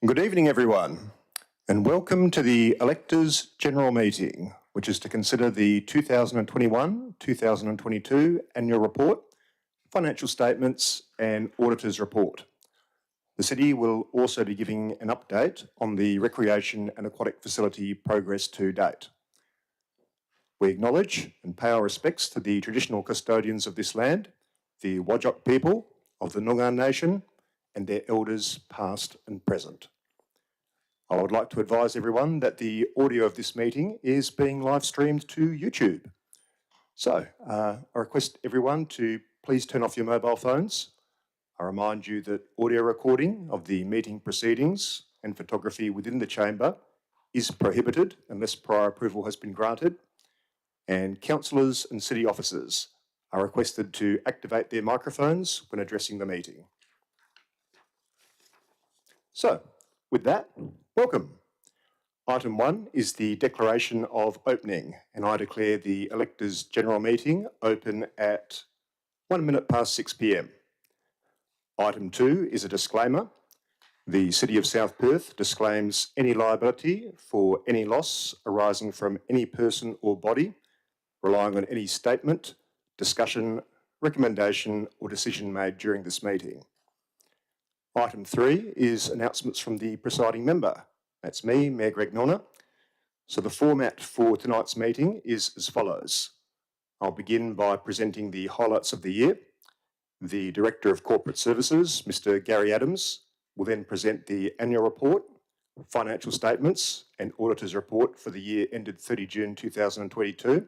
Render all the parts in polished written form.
Good evening, everyone, and welcome to the Electors General Meeting, which is to consider the 2021-2022 Annual Report, Financial Statements and Auditor's Report. The City will also be giving an update on the Recreation and Aquatic Facility progress to date. We acknowledge and pay our respects to the traditional custodians of this land, the Whadjuk people of the Noongar Nation, and their elders past and present. I would like to advise everyone that the audio of this meeting is being live streamed to YouTube. So I request everyone to please turn off your mobile phones. I remind you that audio recording of the meeting proceedings and photography within the chamber is prohibited unless prior approval has been granted, and councillors and city officers are requested to activate their microphones when addressing the meeting. So, with that, welcome. Item 1 is the declaration of opening, and I declare the Electors General Meeting open at 6 p.m. Item 2 is a disclaimer. The City of South Perth disclaims any liability for any loss arising from any person or body relying on any statement, discussion, recommendation or decision made during this meeting. Item 3 is announcements from the presiding member. That's me, Mayor Greg Milner. So the format for tonight's meeting is as follows. I'll begin by presenting the highlights of the year. The Director of Corporate Services, Mr. Gary Adams, will then present the annual report, financial statements and auditor's report for the year ended 30 June 2022.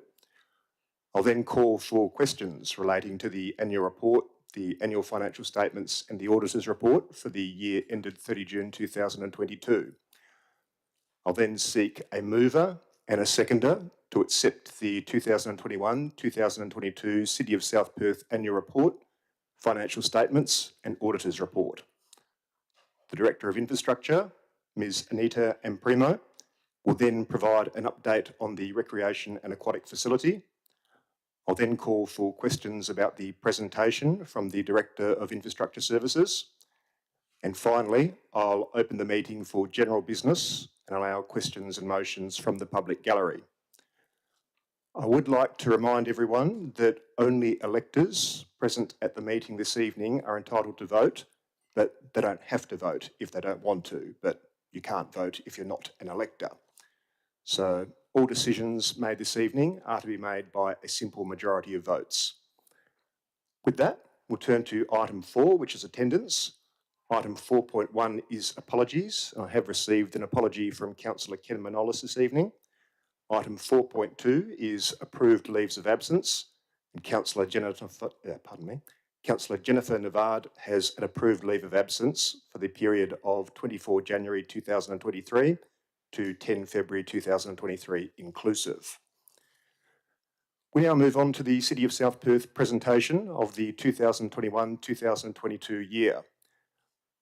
I'll then call for questions relating to the annual report, the annual financial statements and the auditor's report for the year ended 30 June 2022. I'll then seek a mover and a seconder to accept the 2021-2022 City of South Perth Annual Report, financial statements and auditor's report. The Director of Infrastructure, Ms. Anita Amprimo, will then provide an update on the Recreation and Aquatic Facility. I'll then call for questions about the presentation from the Director of Infrastructure Services. And finally, I'll open the meeting for general business and allow questions and motions from the public gallery. I would like to remind everyone that only electors present at the meeting this evening are entitled to vote, but they don't have to vote if they don't want to, but you can't vote if you're not an elector. So all decisions made this evening are to be made by a simple majority of votes. With that, we'll turn to item 4, which is attendance. Item 4.1 is apologies. I have received an apology from Councillor Ken Manolis this evening. Item 4.2 is approved leaves of absence, and Councillor Jennifer Navard has an approved leave of absence for the period of 24 January 2023 to 10 February 2023 inclusive. We now move on to the City of South Perth presentation of the 2021-2022 year.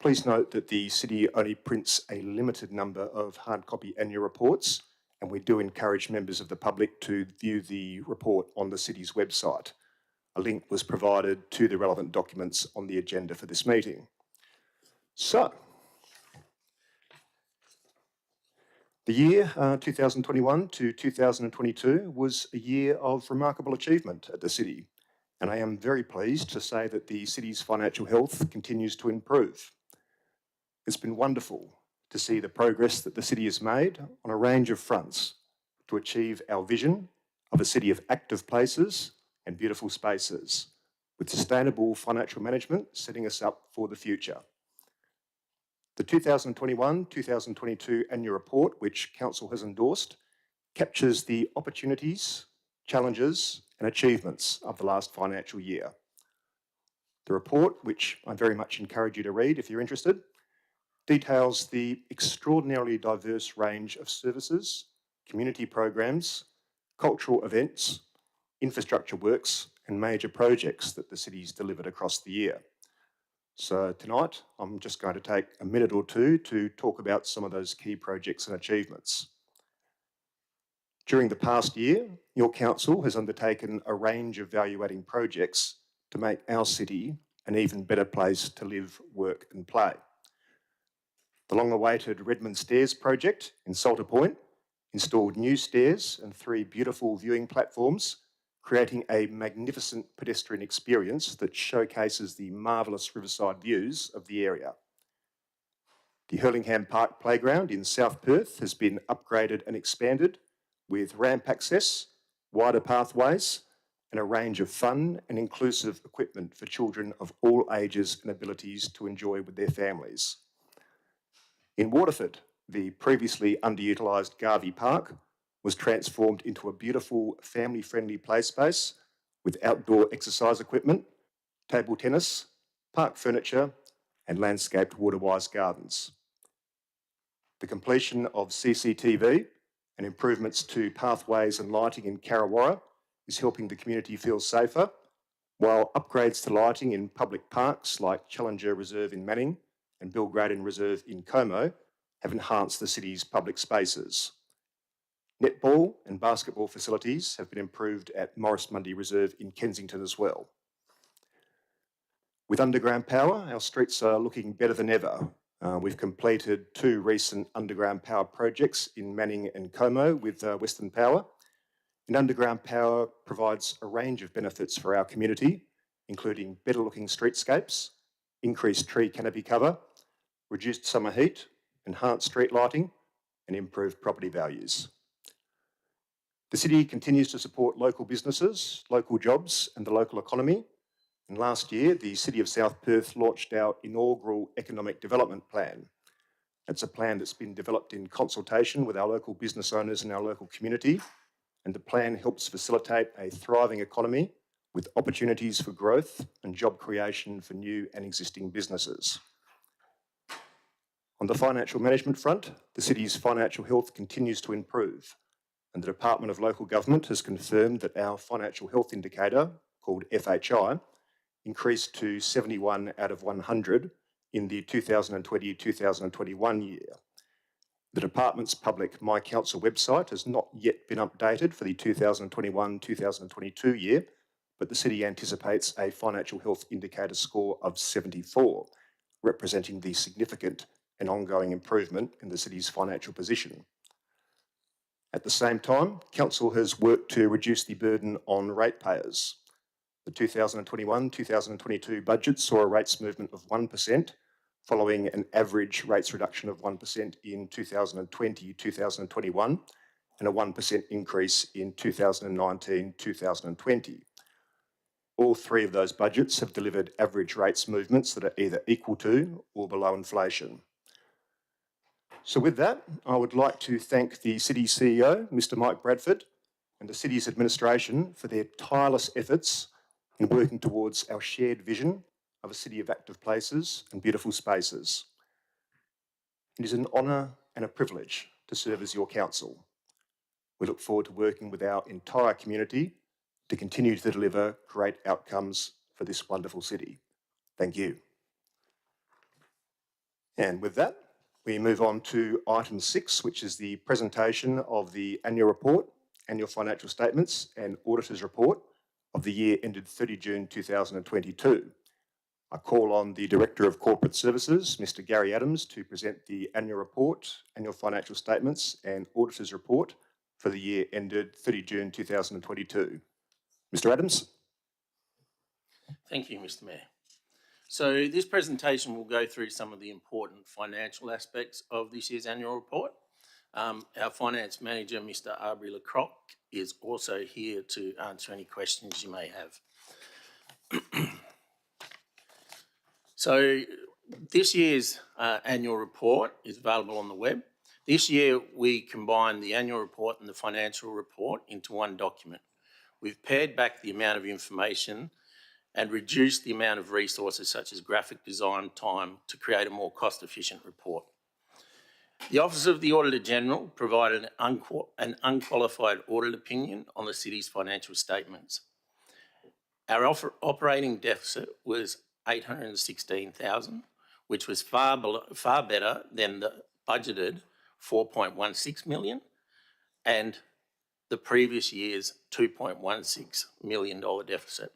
Please note that the City only prints a limited number of hard copy annual reports, and we do encourage members of the public to view the report on the City's website. A link was provided to the relevant documents on the agenda for this meeting. So, the year 2021 to 2022 was a year of remarkable achievement at the City, and I am very pleased to say that the City's financial health continues to improve. It's been wonderful to see the progress that the City has made on a range of fronts to achieve our vision of a city of active places and beautiful spaces, with sustainable financial management setting us up for the future. The 2021-2022 annual report, which Council has endorsed, captures the opportunities, challenges and achievements of the last financial year. The report, which I very much encourage you to read if you're interested, details the extraordinarily diverse range of services, community programs, cultural events, infrastructure works and major projects that the City's delivered across the year. So tonight, I'm just going to take a minute or two to talk about some of those key projects and achievements. During the past year, your council has undertaken a range of value-adding projects to make our city an even better place to live, work and play. The long-awaited Redmond Stairs project in Salter Point installed new stairs and 3 beautiful viewing platforms, creating a magnificent pedestrian experience that showcases the marvellous riverside views of the area. The Hurlingham Park Playground in South Perth has been upgraded and expanded with ramp access, wider pathways, and a range of fun and inclusive equipment for children of all ages and abilities to enjoy with their families. In Waterford, the previously underutilised Garvey Park was transformed into a beautiful family-friendly play space with outdoor exercise equipment, table tennis, park furniture, and landscaped water-wise gardens. The completion of CCTV and improvements to pathways and lighting in Karrawara is helping the community feel safer, while upgrades to lighting in public parks like Challenger Reserve in Manning and Bill Graydon Reserve in Como have enhanced the city's public spaces. Netball and basketball facilities have been improved at Morris Mundy Reserve in Kensington as well. With underground power, our streets are looking better than ever. We've completed 2 recent underground power projects in Manning and Como with Western Power. And underground power provides a range of benefits for our community, including better looking streetscapes, increased tree canopy cover, reduced summer heat, enhanced street lighting, and improved property values. The city continues to support local businesses, local jobs, and the local economy. And last year, the City of South Perth launched our inaugural Economic Development Plan. It's a plan that's been developed in consultation with our local business owners and our local community, and the plan helps facilitate a thriving economy with opportunities for growth and job creation for new and existing businesses. On the financial management front, the city's financial health continues to improve, and the Department of Local Government has confirmed that our financial health indicator, called FHI, increased to 71 out of 100 in the 2020-2021 year. The department's public My Council website has not yet been updated for the 2021-2022 year, but the city anticipates a financial health indicator score of 74, representing the significant and ongoing improvement in the city's financial position. At the same time, Council has worked to reduce the burden on ratepayers. The 2021-2022 budget saw a rates movement of 1%, following an average rates reduction of 1% in 2020-2021 and a 1% increase in 2019-2020. All 3 of those budgets have delivered average rates movements that are either equal to or below inflation. So with that, I would like to thank the City CEO, Mr. Mike Bradford, and the City's administration for their tireless efforts in working towards our shared vision of a city of active places and beautiful spaces. It is an honour and a privilege to serve as your council. We look forward to working with our entire community to continue to deliver great outcomes for this wonderful city. Thank you. And with that, we move on to item 6, which is the presentation of the annual report, annual financial statements and auditor's report of the year ended 30 June 2022. I call on the Director of Corporate Services, Mr. Gary Adams, to present the annual report, annual financial statements and auditor's report for the year ended 30 June 2022. Mr. Adams. Thank you, Mr. Mayor. So this presentation will go through some of the important financial aspects of this year's annual report. Our Finance Manager, Mr. Aubrey Lecroc, is also here to answer any questions you may have. So this year's annual report is available on the web. This year we combined the annual report and the financial report into one document. We've pared back the amount of information and reduced the amount of resources such as graphic design time to create a more cost-efficient report. The Office of the Auditor General provided an unqualified audit opinion on the city's financial statements. Our operating deficit was $816,000, which was far better than the budgeted $4.16 million and the previous year's $2.16 million deficit.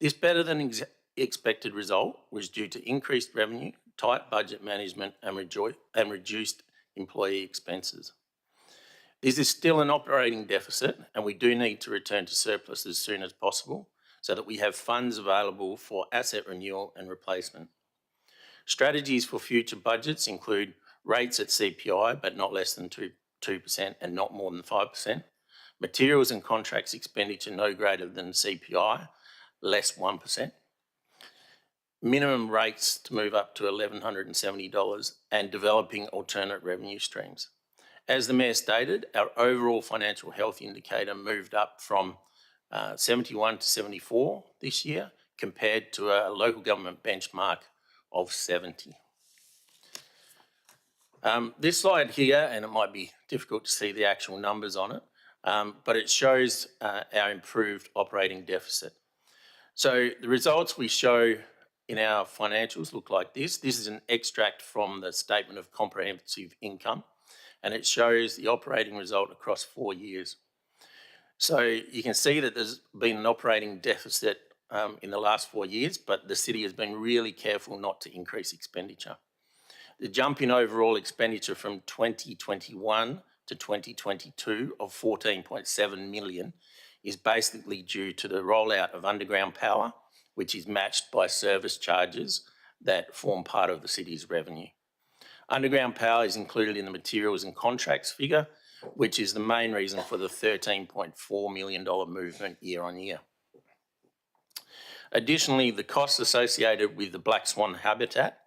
This better than expected result was due to increased revenue tight budget management and reduced employee expenses. This is still an operating deficit, and we do need to return to surplus as soon as possible so that we have funds available for asset renewal and replacement. Strategies for future budgets include rates at CPI but not less than 2% and not more than 5%, materials and contracts expenditure no greater than CPI, less 1%, minimum rates to move up to $1,170, and developing alternate revenue streams. As the Mayor stated, our overall financial health indicator moved up from 71 to 74 this year, compared to a local government benchmark of 70. This slide here, and it might be difficult to see the actual numbers on it, but it shows our improved operating deficit. So the results we show in our financials look like this. This is an extract from the Statement of Comprehensive Income, and it shows the operating result across 4 years. So you can see that there's been an operating deficit in the last 4 years, but the city has been really careful not to increase expenditure. The jump in overall expenditure from 2021 to 2022 of 14.7 million is basically due to the rollout of underground power, which is matched by service charges that form part of the city's revenue. Underground power is included in the materials and contracts figure, which is the main reason for the $13.4 million movement year on year. Additionally, the costs associated with the black swan habitat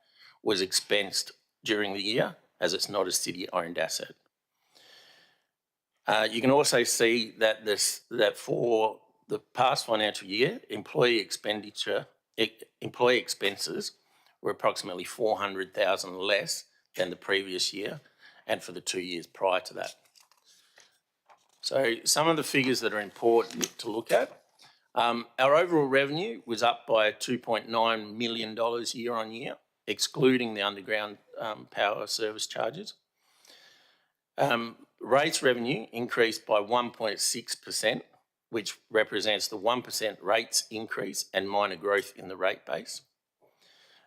was expensed during the year, as it's not a city-owned asset. You can also see that for the past financial year, employee expenses were approximately $400,000 less than the previous year and for the 2 years prior to that. So some of the figures that are important to look at. Our overall revenue was up by $2.9 million year on year, excluding the underground power service charges. Rates revenue increased by 1.6%, which represents the 1% rates increase and minor growth in the rate base.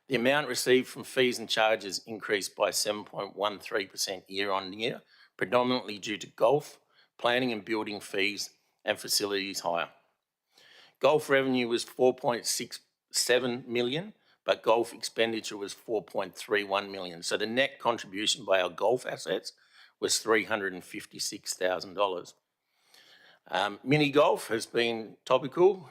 The amount received from fees and charges increased by 7.13% year on year, predominantly due to golf, planning and building fees, and facilities hire. Golf revenue was $4.67 million, but golf expenditure was $4.31 million. So the net contribution by our golf assets was $356,000. Mini golf has been topical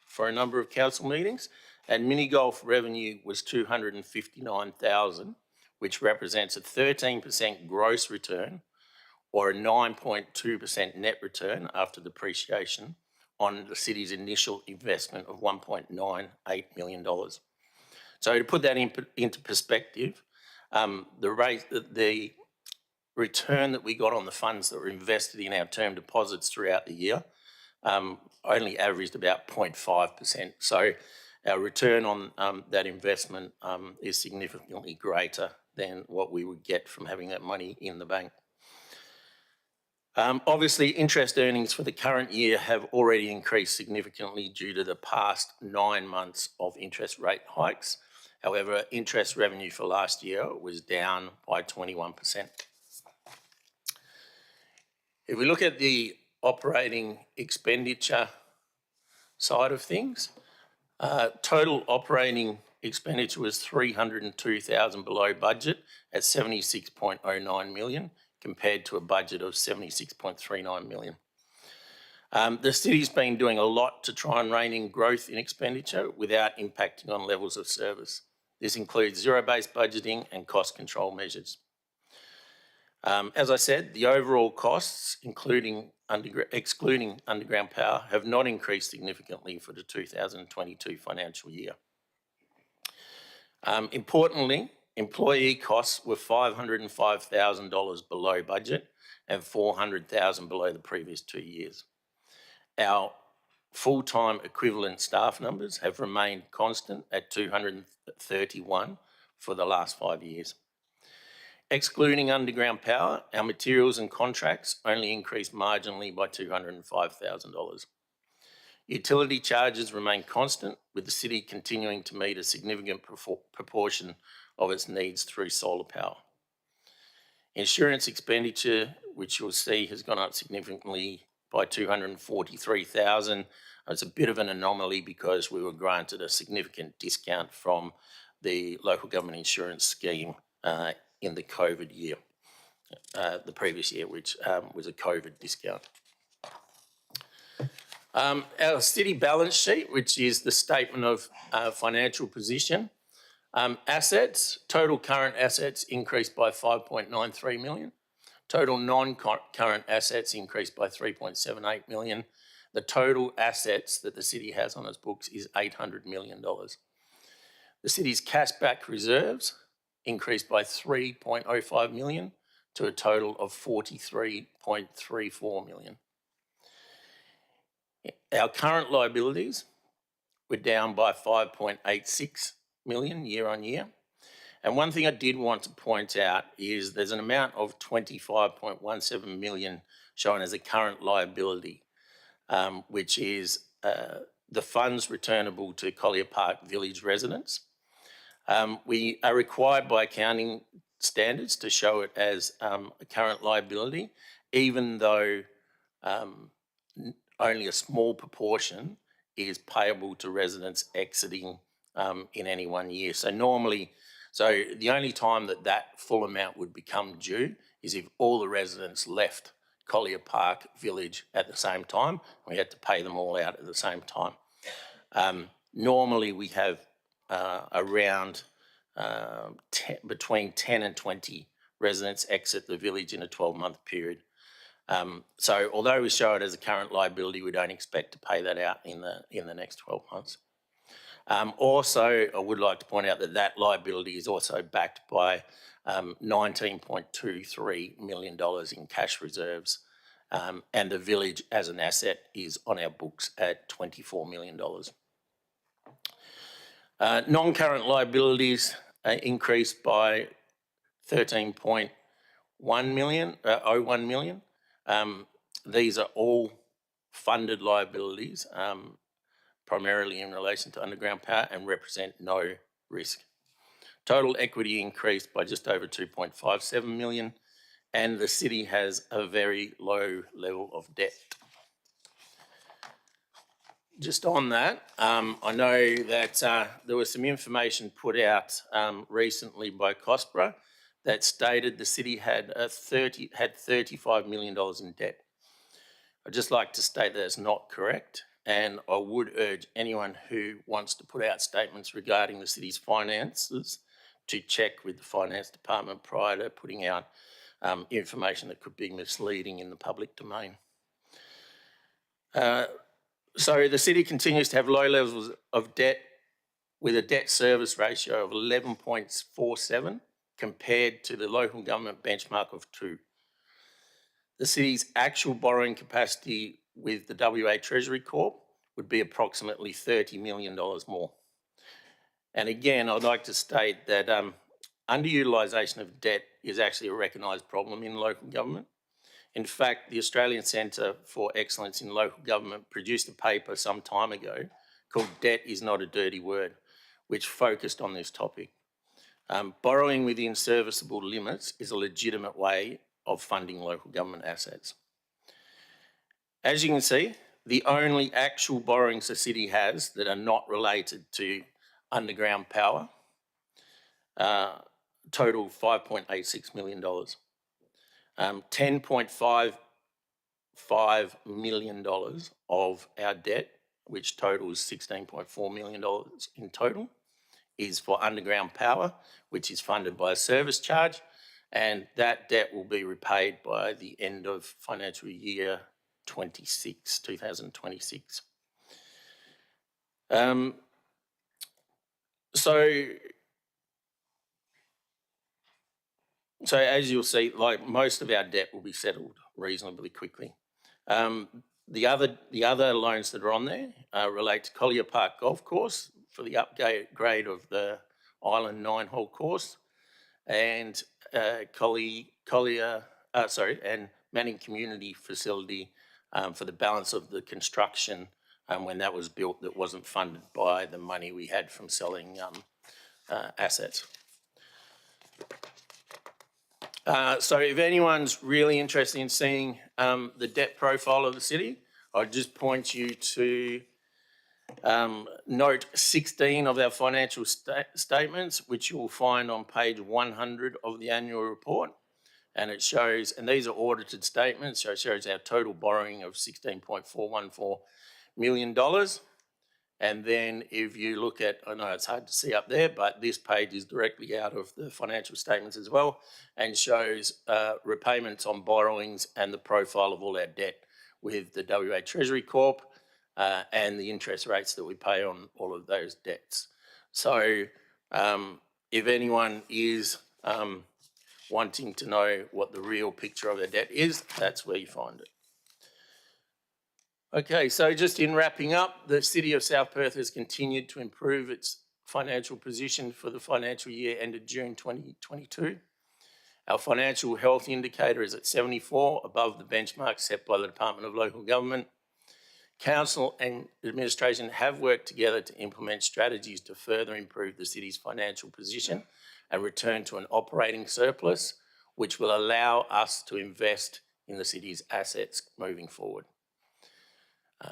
for a number of council meetings, and mini golf revenue was $259,000, which represents a 13% gross return or a 9.2% net return after depreciation on the city's initial investment of $1.98 million. So to put that into perspective, the return that we got on the funds that were invested in our term deposits throughout the year only averaged about 0.5%. So our return on that investment is significantly greater than what we would get from having that money in the bank. Obviously, interest earnings for the current year have already increased significantly due to the past 9 months of interest rate hikes. However, interest revenue for last year was down by 21%. If we look at the operating expenditure side of things, total operating expenditure was $302,000 below budget at $76.09 million, compared to a budget of $76.39 million. The city's been doing a lot to try and rein in growth in expenditure without impacting on levels of service. This includes zero-based budgeting and cost control measures. As I said, the overall costs, excluding underground power, have not increased significantly for the 2022 financial year. Importantly, employee costs were $505,000 below budget and $400,000 below the previous 2 years. Our full-time equivalent staff numbers have remained constant at 231 for the last 5 years. Excluding underground power, our materials and contracts only increased marginally by $205,000. Utility charges remain constant, with the city continuing to meet a significant proportion of its needs through solar power. Insurance expenditure, which you'll see has gone up significantly by $243,000. It's a bit of an anomaly because we were granted a significant discount from the local government insurance scheme in the COVID year, the previous year, which was a COVID discount. Our city balance sheet, which is the statement of financial position. Assets, total current assets increased by 5.93 million. Total non-current assets increased by 3.78 million. The total assets that the city has on its books is $800 million. The city's cash-back reserves increased by 3.05 million to a total of 43.34 million. Our current liabilities were down by 5.86 million year on year. And one thing I did want to point out is there's an amount of 25.17 million shown as a current liability, which is the funds returnable to Collier Park Village residents. We are required by accounting standards to show it as a current liability, even though only a small proportion is payable to residents exiting in any 1 year. So the only time that full amount would become due is if all the residents left Collier Park Village at the same time. We had to pay them all out at the same time. Normally we have around between 10 and 20 residents exit the village in a 12-month period. So although we show it as a current liability, we don't expect to pay that out in the next 12 months. Also, I would like to point out that liability is also backed by $19.23 million in cash reserves, and the village as an asset is on our books at $24 million. Non-current liabilities increased by 13.01 million. These are all funded liabilities, primarily in relation to underground power, and represent no risk. Total equity increased by just over 2.57 million, and the city has a very low level of debt. Just on that, I know that there was some information put out recently by COSPRA that stated the city had $35 million in debt. I'd just like to state that it's not correct, and I would urge anyone who wants to put out statements regarding the city's finances to check with the finance department prior to putting out information that could be misleading in the public domain. So the city continues to have low levels of debt with a debt service ratio of 11.47 compared to the local government benchmark of 2. The city's actual borrowing capacity with the WA Treasury Corp would be approximately $30 million more. And again, I'd like to state that underutilisation of debt is actually a recognised problem in local government. In fact, the Australian Centre for Excellence in Local Government produced a paper some time ago called Debt is Not a Dirty Word, which focused on this topic. Borrowing within serviceable limits is a legitimate way of funding local government assets. As you can see, the only actual borrowings the city has that are not related to underground power total $5.86 million. $10.55 million of our debt, which totals $16.4 million in total, is for underground power, which is funded by a service charge, and that debt will be repaid by the end of financial year 2026. So as you'll see, like most of our debt will be settled reasonably quickly. The other loans that are on there relate to Collier Park Golf Course for the upgrade of the Island 9-hole course, and and Manning Community Facility for the balance of the construction when that was built that wasn't funded by the money we had from selling assets. So if anyone's really interested in seeing the debt profile of the city, I'd just point you to note 16 of our financial statements, which you'll find on page 100 of the annual report. And it shows, and these are audited statements, so it shows our total borrowing of $16.414 million. And then if you look at, I know it's hard to see up there, but this page is directly out of the financial statements as well and shows repayments on borrowings and the profile of all our debt with the WA Treasury Corp and the interest rates that we pay on all of those debts. So if anyone is wanting to know what the real picture of their debt is, that's where you find it. Okay, so just in wrapping up, the City of South Perth has continued to improve its financial position for the financial year ended June 2022. Our financial health indicator is at 74, above the benchmark set by the Department of Local Government. Council and administration have worked together to implement strategies to further improve the city's financial position and return to an operating surplus, which will allow us to invest in the city's assets moving forward.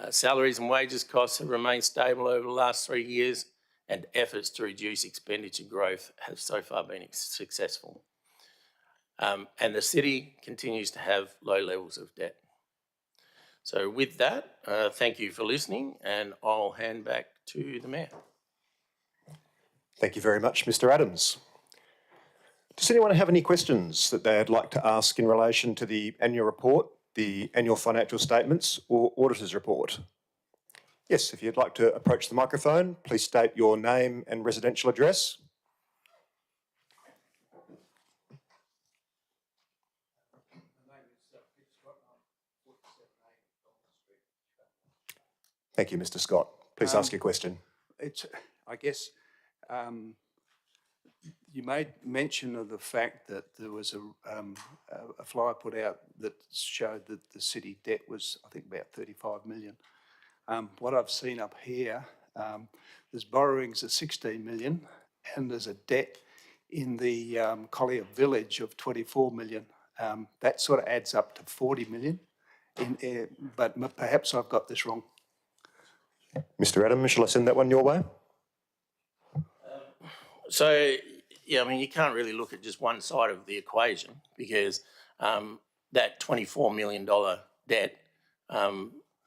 Salaries and wages costs have remained stable over the last 3 years, and efforts to reduce expenditure growth have so far been successful. And the city continues to have low levels of debt. So with that, thank you for listening, and I'll hand back to the Mayor. Thank you very much, Mr. Adams. Does anyone have any questions that they'd like to ask in relation to the annual report, the annual financial statements, or auditor's report? Yes, if you'd like to approach the microphone, please state your name and residential address. Thank you, Mr. Scott. Please ask your question. I guess you made mention of the fact that there was a flyer put out that showed that the city debt was, I think, about 35 million. What I've seen up here, there's borrowings of 16 million and there's a debt in the Collier Village of 24 million. That sort of adds up to 40 million, but perhaps I've got this wrong. Mr. Adams, shall I send that one your way? So, yeah, I mean, you can't really look at just one side of the equation because that $24 million debt,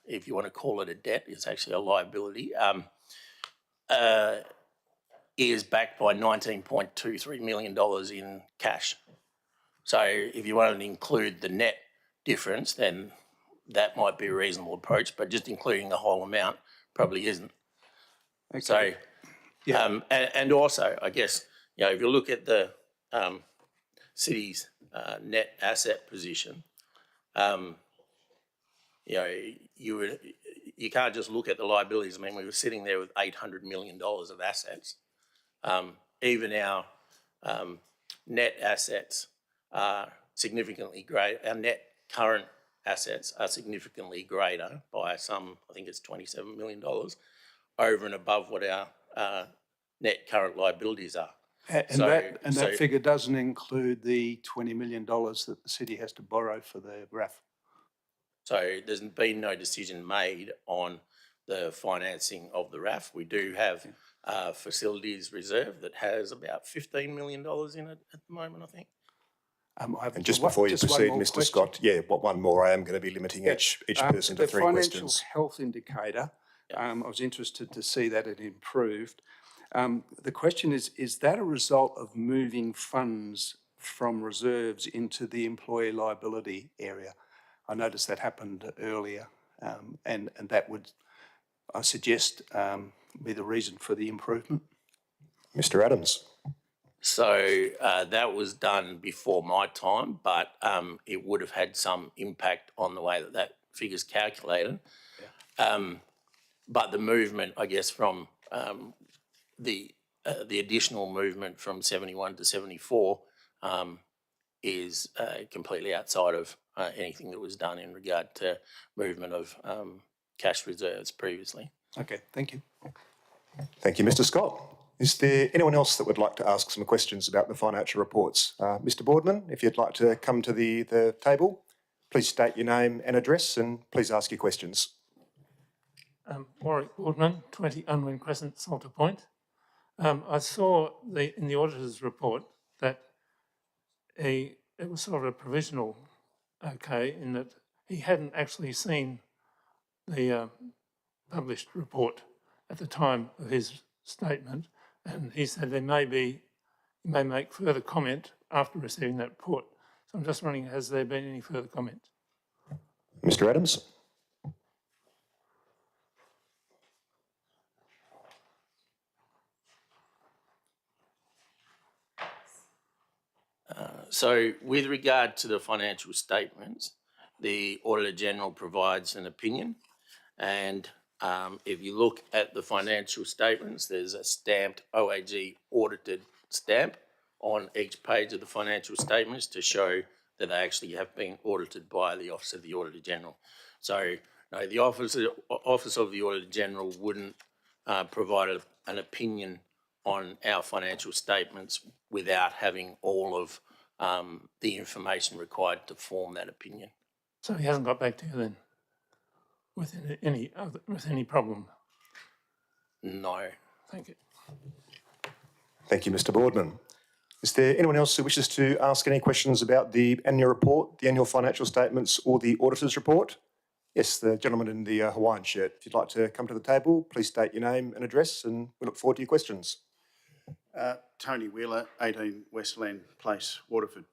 if you want to call it a debt, it's actually a liability, is backed by $19.23 million in cash. So if you want to include the net difference, then that might be a reasonable approach, but just including the whole amount probably isn't. Okay. So, yeah. And also, I guess, you know, if you look at the city's net asset position, you know, you can't just look at the liabilities. I mean, we were sitting there with $800 million of assets. Even our net assets are significantly great. Our net current assets are significantly greater by some, I think it's $27 million over and above what our net current liabilities are. And that figure doesn't include the $20 million that the city has to borrow for the RAF. So there's been no decision made on the financing of the RAF. We do have facilities reserve that has about $15 million in it at the moment, I think. And just before you proceed, Mr. Scott, one more. I am going to be limiting each person to 3 questions. The financial health indicator, I was interested to see that it improved. The question is that a result of moving funds from reserves into the employee liability area? I noticed that happened earlier, and that would, I suggest, be the reason for the improvement. Mr. Adams. So that was done before my time, but it would have had some impact on the way that figure's calculated. Yeah. But the movement, I guess, from the additional movement from 71 to 74 is completely outside of anything that was done in regard to movement of cash reserves previously. Okay, thank you. Thank you, Mr. Scott. Is there anyone else that would like to ask some questions about the financial reports? Mr. Boardman, if you'd like to come to the table, please state your name and address and please ask your questions. Warwick Boardman, 20 Unwin Crescent, Salter Point. I saw in the auditor's report that it was sort of a provisional okay in that he hadn't actually seen the published report at the time of his statement, and he said he may make further comment after receiving that report. So I'm just wondering, has there been any further comment? Mr. Adams. So with regard to the financial statements, the Auditor General provides an opinion, and if you look at the financial statements, there's a stamped OAG audited stamp on each page of the financial statements to show that they actually have been audited by the Office of the Auditor General. So no, the Office of the Auditor General wouldn't provide an opinion on our financial statements without having all of the information required to form that opinion. So he hasn't got back to you then with any problem? No. Thank you. Thank you, Mr. Boardman. Is there anyone else who wishes to ask any questions about the annual report, the annual financial statements or the auditor's report? Yes, the gentleman in the Hawaiian shirt. If you'd like to come to the table, please state your name and address and we look forward to your questions. Tony Wheeler, 18 Westland Place, Waterford.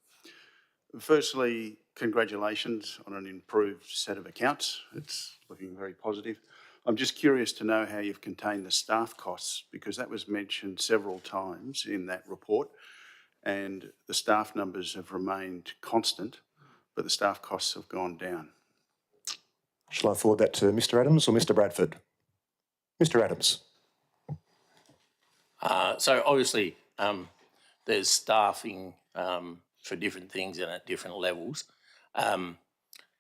Firstly, congratulations on an improved set of accounts. It's looking very positive. I'm just curious to know how you've contained the staff costs, because that was mentioned several times in that report, and the staff numbers have remained constant, but the staff costs have gone down. Shall I forward that to Mr. Adams or Mr. Bradford? Mr. Adams. So obviously there's staffing for different things and at different levels.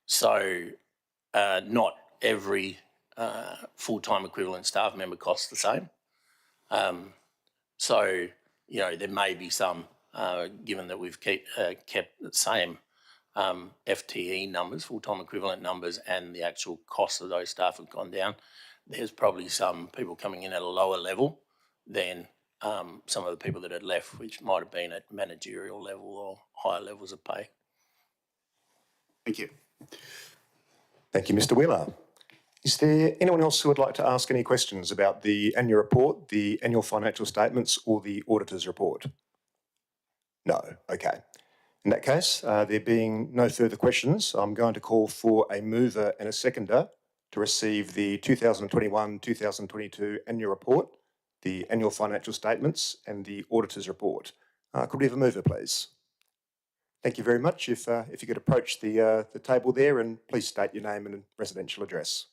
So not every full-time equivalent staff member costs the same. So, you know, there may be some, given that we've kept the same FTE numbers, full-time equivalent numbers, and the actual costs of those staff have gone down. There's probably some people coming in at a lower level than some of the people that had left, which might have been at managerial level or higher levels of pay. Thank you. Thank you, Mr. Wheeler. Is there anyone else who would like to ask any questions about the annual report, the annual financial statements or the auditor's report? No, okay. In that case, there being no further questions, I'm going to call for a mover and a seconder to receive the 2021-2022 annual report, the annual financial statements and the auditor's report. Could we have a mover, please? Thank you very much. If you could approach the table there and please state your name and residential address.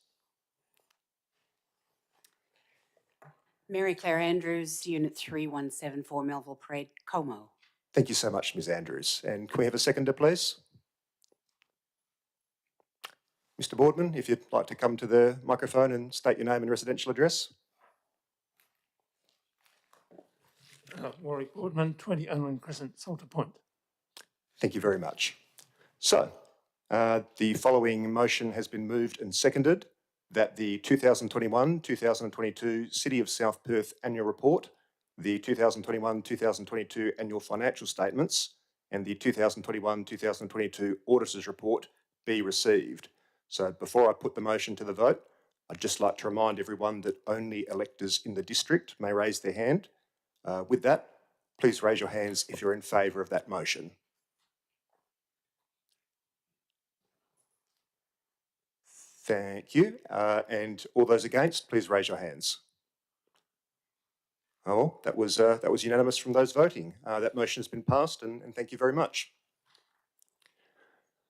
Mary Claire Andrews, Unit 3174, Melville Parade, Como. Thank you so much, Ms. Andrews. And can we have a seconder, please? Mr. Boardman, if you'd like to come to the microphone and state your name and residential address. Warwick Boardman, 20 Unwin Crescent, Salter Point. Thank you very much. So, the following motion has been moved and seconded that the 2021-2022 City of South Perth Annual Report, the 2021-2022 Annual Financial Statements and the 2021-2022 Auditor's Report be received. So before I put the motion to the vote, I'd just like to remind everyone that only electors in the district may raise their hand. With that, please raise your hands if you're in favour of that motion. Thank you. And all those against, please raise your hands. Oh, that was unanimous from those voting. That motion has been passed, and thank you very much.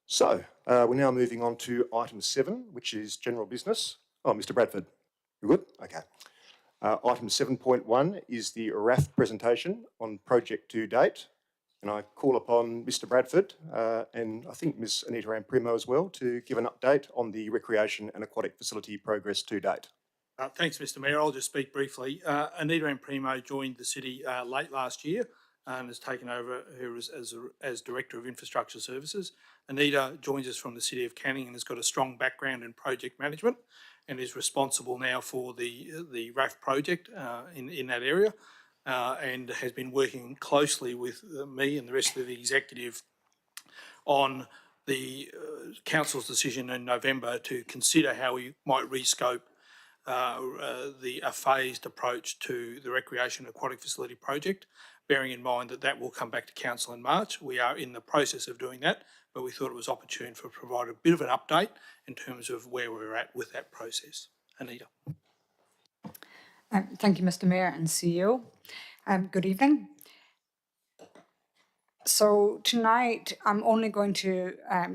So we're now moving on to item 7, which is general business. Oh, Mr. Bradford, you good? Okay. Item 7.1 is the RAF presentation on project to date. And I call upon Mr. Bradford and I think Ms. Anita Amprimo as well to give an update on the recreation and aquatic facility progress to date. Thanks, Mr Mayor. I'll just speak briefly. Anita Amprimo joined the city late last year and has taken over here as Director of Infrastructure Services. Anita joins us from the City of Canning and has got a strong background in project management and is responsible now for the RAF project in that area and has been working closely with me and the rest of the executive on the council's decision in November to consider how we might rescope a phased approach to the recreation aquatic facility project, bearing in mind that that will come back to council in March. We are in the process of doing that, but we thought it was opportune to provide a bit of an update in terms of where we're at with that process. Anita. Thank you, Mr Mayor and CEO. Good evening. So tonight, I'm only going to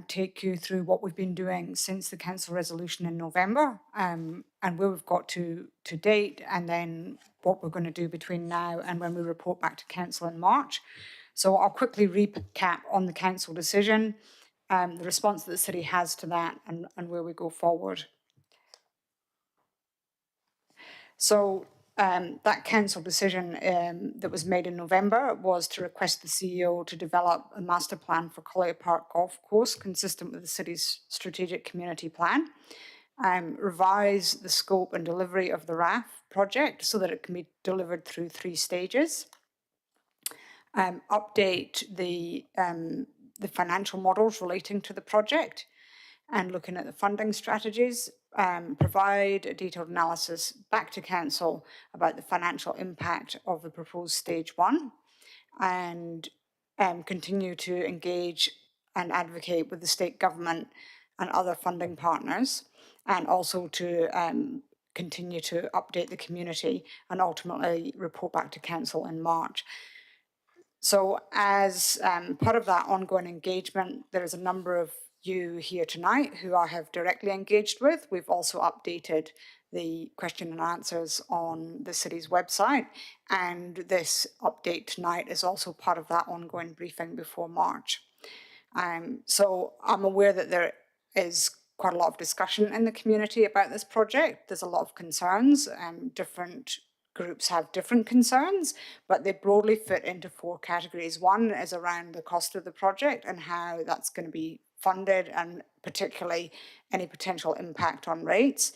take you through what we've been doing since the council resolution in November and where we've got to date, and then what we're going to do between now and when we report back to council in March. So I'll quickly recap on the council decision, the response that the city has to that, and where we go forward. So that council decision that was made in November was to request the CEO to develop a master plan for Collier Park Golf Course consistent with the city's strategic community plan, revise the scope and delivery of the RAF project so that it can be delivered through 3 stages, update the financial models relating to the project and looking at the funding strategies, provide a detailed analysis back to council about the financial impact of the proposed stage 1, and continue to engage and advocate with the state government and other funding partners, and also to continue to update the community and ultimately report back to council in March. So as part of that ongoing engagement, there is a number of you here tonight who I have directly engaged with. We've also updated the question and answers on the city's website, and this update tonight is also part of that ongoing briefing before March. So I'm aware that there is quite a lot of discussion in the community about this project. There's a lot of concerns, and different groups have different concerns, but they broadly fit into 4 categories. One is around the cost of the project and how that's going to be funded, and particularly any potential impact on rates.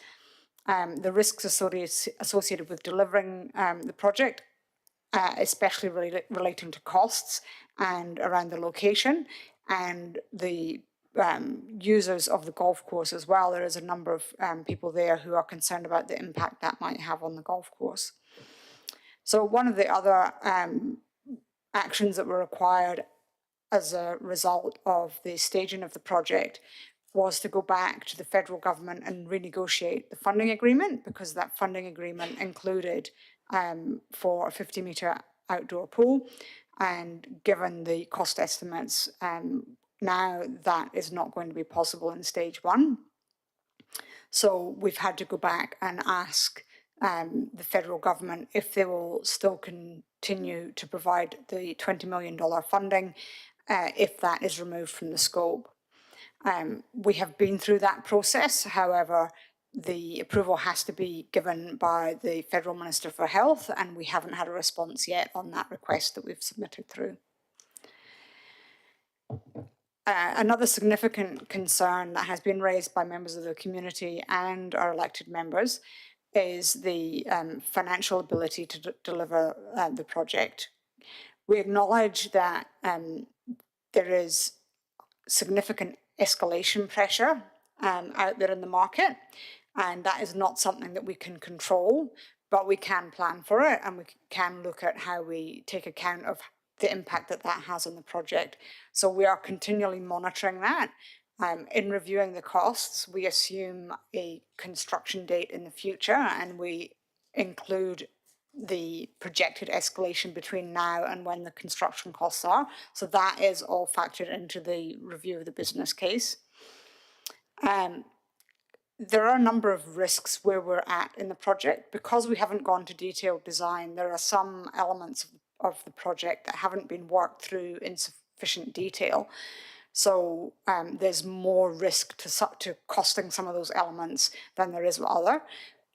The risks associated with delivering the project, especially relating to costs and around the location and the users of the golf course as well. There is a number of people there who are concerned about the impact that might have on the golf course. So one of the other actions that were required as a result of the staging of the project was to go back to the federal government and renegotiate the funding agreement, because that funding agreement included for a 50-metre outdoor pool, and given the cost estimates, now that is not going to be possible in stage 1. So we've had to go back and ask the federal government if they will still continue to provide the $20 million funding if that is removed from the scope. We have been through that process. However, the approval has to be given by the Federal Minister for Health, and we haven't had a response yet on that request that we've submitted through. Another significant concern that has been raised by members of the community and our elected members is the financial ability to deliver the project. We acknowledge that there is significant escalation pressure out there in the market, and that is not something that we can control, but we can plan for it, and we can look at how we take account of the impact that that has on the project. So we are continually monitoring that. In reviewing the costs, we assume a construction date in the future, and we include the projected escalation between now and when the construction costs are. So that is all factored into the review of the business case. There are a number of risks where we're at in the project. Because we haven't gone to detailed design, there are some elements of the project that haven't been worked through in sufficient detail. So there's more risk to costing some of those elements than there is with other.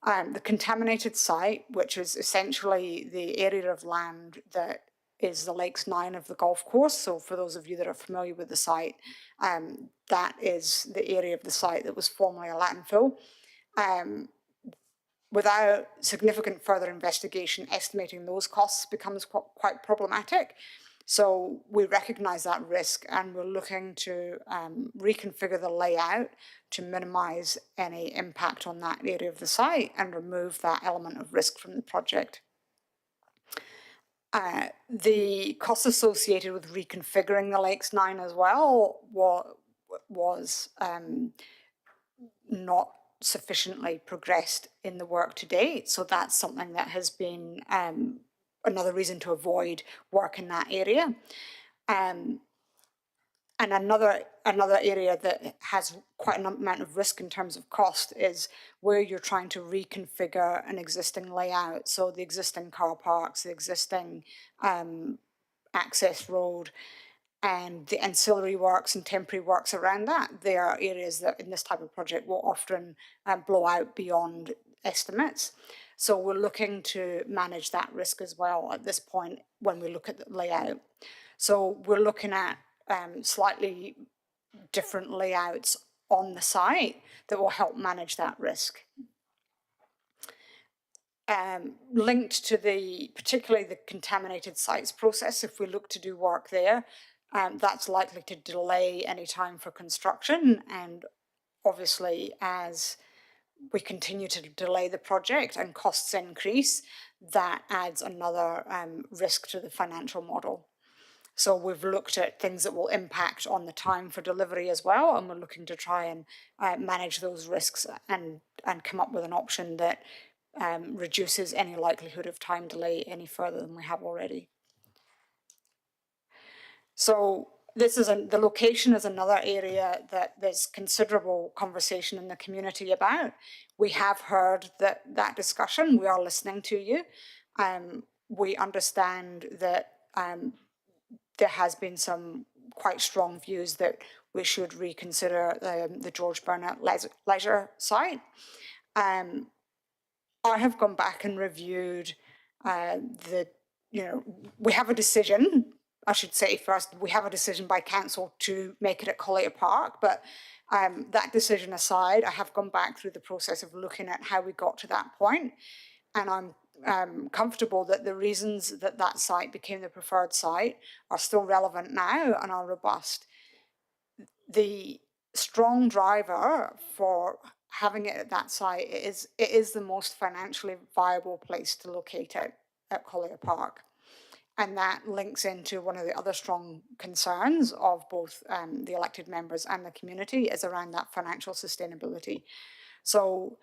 The contaminated site, which is essentially the area of land that is the Lakes 9 of the golf course. So for those of you that are familiar with the site, that is the area of the site that was formerly a landfill. Without significant further investigation, estimating those costs becomes quite problematic. So we recognise that risk, and we're looking to reconfigure the layout to minimise any impact on that area of the site and remove that element of risk from the project. The costs associated with reconfiguring the Lakes 9 as well was not sufficiently progressed in the work to date. So that's something that has been another reason to avoid work in that area. And another area that has quite an amount of risk in terms of cost is where you're trying to reconfigure an existing layout. So the existing car parks, the existing access road, and the ancillary works and temporary works around that. They are areas that in this type of project will often blow out beyond estimates. So we're looking to manage that risk as well at this point when we look at the layout. So we're looking at slightly different layouts on the site that will help manage that risk. Linked to particularly the contaminated sites process, if we look to do work there, that's likely to delay any time for construction. And obviously, as we continue to delay the project and costs increase, that adds another risk to the financial model. So we've looked at things that will impact on the time for delivery as well, and we're looking to try and manage those risks and come up with an option that reduces any likelihood of time delay any further than we have already. So this is the location is another area that there's considerable conversation in the community about. We have heard that discussion. We are listening to you. We understand that there has been some quite strong views that we should reconsider the George Burnett leisure site. I have gone back and reviewed we have a decision. I should say first, we have a decision by council to make it at Collier Park, but that decision aside, I have gone back through the process of looking at how we got to that point, and I'm comfortable that the reasons that that site became the preferred site are still relevant now and are robust. The strong driver for having it at that site is it is the most financially viable place to locate it at Collier Park. And that links into one of the other strong concerns of both the elected members and the community is around that financial sustainability. So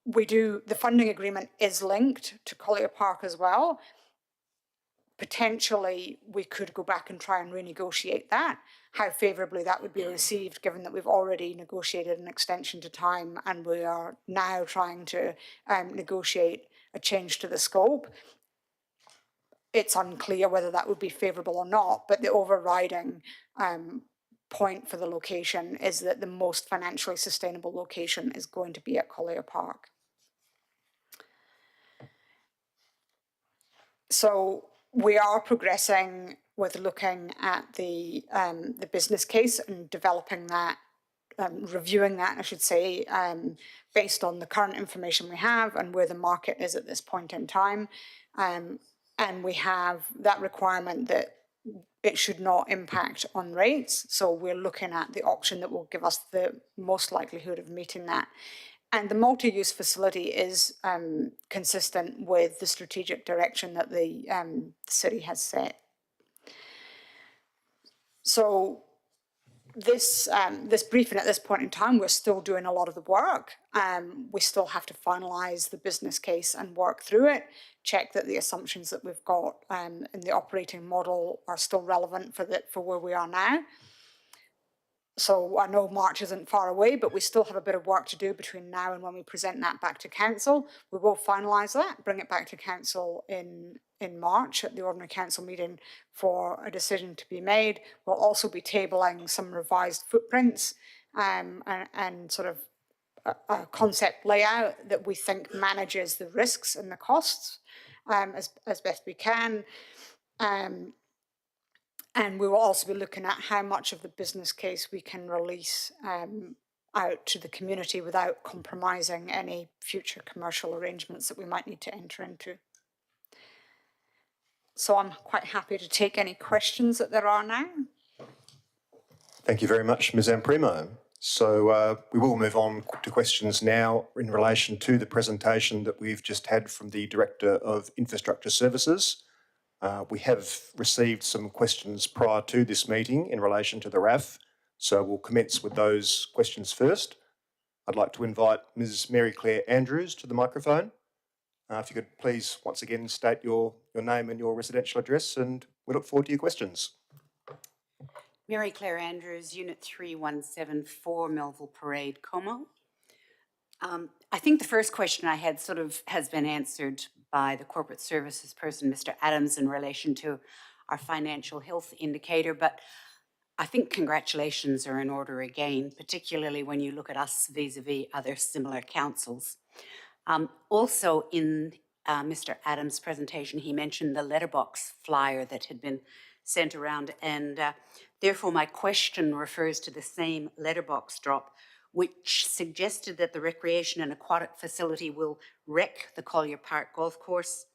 the funding agreement is linked to Collier Park as well. Potentially, we could go back and try and renegotiate that. How favourably that would be received, given that we've already negotiated an extension to time and we are now trying to negotiate a change to the scope. It's unclear whether that would be favourable or not, but the overriding point for the location is that the most financially sustainable location is going to be at Collier Park. So we are progressing with looking at the business case and developing that, reviewing that, I should say, based on the current information we have and where the market is at this point in time. And we have that requirement that it should not impact on rates. So we're looking at the option that will give us the most likelihood of meeting that. And the multi-use facility is consistent with the strategic direction that the city has set. So this briefing at this point in time, we're still doing a lot of the work. We still have to finalise the business case and work through it, check that the assumptions that we've got in the operating model are still relevant for where we are now. So I know March isn't far away, but we still have a bit of work to do between now and when we present that back to council. We will finalise that, bring it back to council in March at the ordinary council meeting for a decision to be made. We'll also be tabling some revised footprints and sort of a concept layout that we think manages the risks and the costs as best we can. And we will also be looking at how much of the business case we can release out to the community without compromising any future commercial arrangements that we might need to enter into. So I'm quite happy to take any questions that there are now. Thank you very much, Ms. Amprimo. So we will move on to questions now in relation to the presentation that we've just had from the Director of Infrastructure Services. We have received some questions prior to this meeting in relation to the RAF, so we'll commence with those questions first. I'd like to invite Ms. Mary Claire Andrews to the microphone. If you could please once again state your name and your residential address, and we look forward to your questions. Mary Claire Andrews, Unit 3174, Melville Parade, Como. I think the first question I had sort of has been answered by the corporate services person, Mr. Adams, in relation to our financial health indicator, but I think congratulations are in order again, particularly when you look at us vis-a-vis other similar councils. Also in Mr. Adams' presentation, he mentioned the letterbox flyer that had been sent around, and therefore my question refers to the same letterbox drop, which suggested that the recreation and aquatic facility will wreck the Collier Park Golf Course.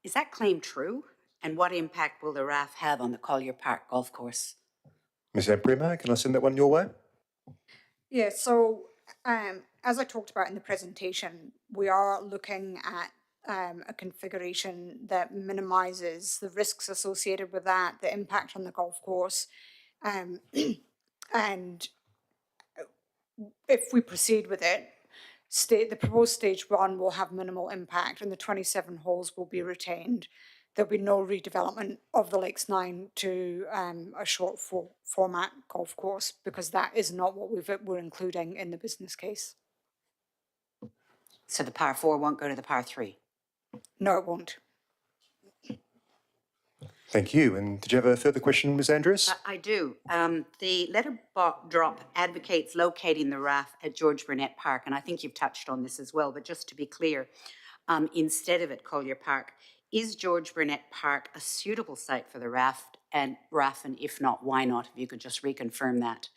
Is that claim true? And what impact will the RAF have on the Collier Park Golf Course? Ms. Amprimo, can I send that one your way? Yeah, so as I talked about in the presentation, we are looking at a configuration that minimises the risks associated with that, the impact on the golf course, and if we proceed with it, the proposed stage 1 will have minimal impact and the 27 holes will be retained. There'll be no redevelopment of the Lakes 9 to a short format golf course, because that is not what we're including in the business case. So the par 4 won't go to the par 3? No, it won't. Thank you. And did you have a further question, Ms. Andrews? I do. The letter drop advocates locating the RAF at George Burnett Park, and I think you've touched on this as well, but just to be clear, instead of at Collier Park, is George Burnett Park a suitable site for the RAF, and if not, why not? If you could just reconfirm that.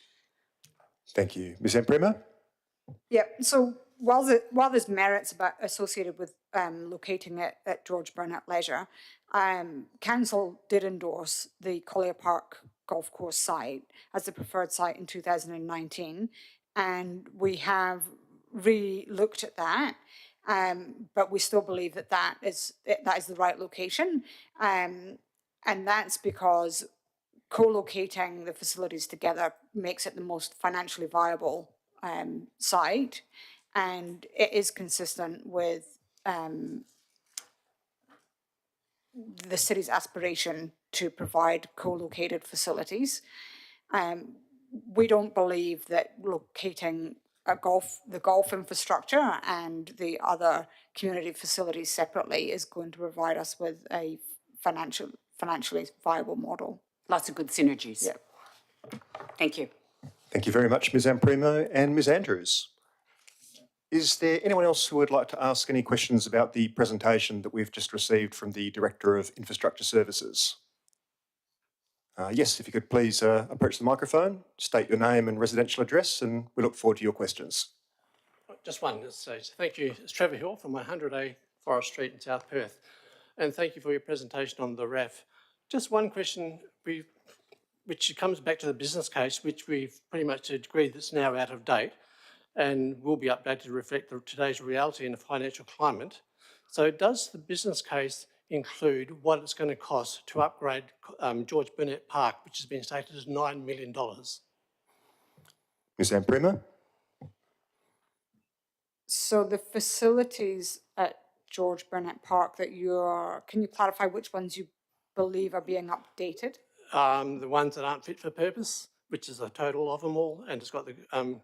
Thank you. Ms. Amprimo? Yeah, so while there's merits associated with locating it at George Burnett Leisure, Council did endorse the Collier Park Golf Course site as the preferred site in 2019, and we have re-looked at that, but we still believe that is the right location, and that's because co-locating the facilities together makes it the most financially viable site, and it is consistent with the city's aspiration to provide co-located facilities. We don't believe that locating the golf infrastructure and the other community facilities separately is going to provide us with a financially viable model. Lots of good synergies. Yeah. Thank you. Thank you very much, Ms. Amprimo and Ms. Andrews. Is there anyone else who would like to ask any questions about the presentation that we've just received from the Director of Infrastructure Services? Yes, if you could please approach the microphone, state your name and residential address, and we look forward to your questions. Just one. Thank you. It's Trevor Hill from 100A Forest Street in South Perth. And thank you for your presentation on the RAF. Just one question, which comes back to the business case, which we've pretty much agreed that's now out of date and will be updated to reflect today's reality in the financial climate. So does the business case include what it's going to cost to upgrade George Burnett Park, which has been stated as $9 million? Ms. Amprimo? So the facilities at George Burnett Park that can you clarify which ones you believe are being updated? The ones that aren't fit for purpose, which is a total of them all, and it's got the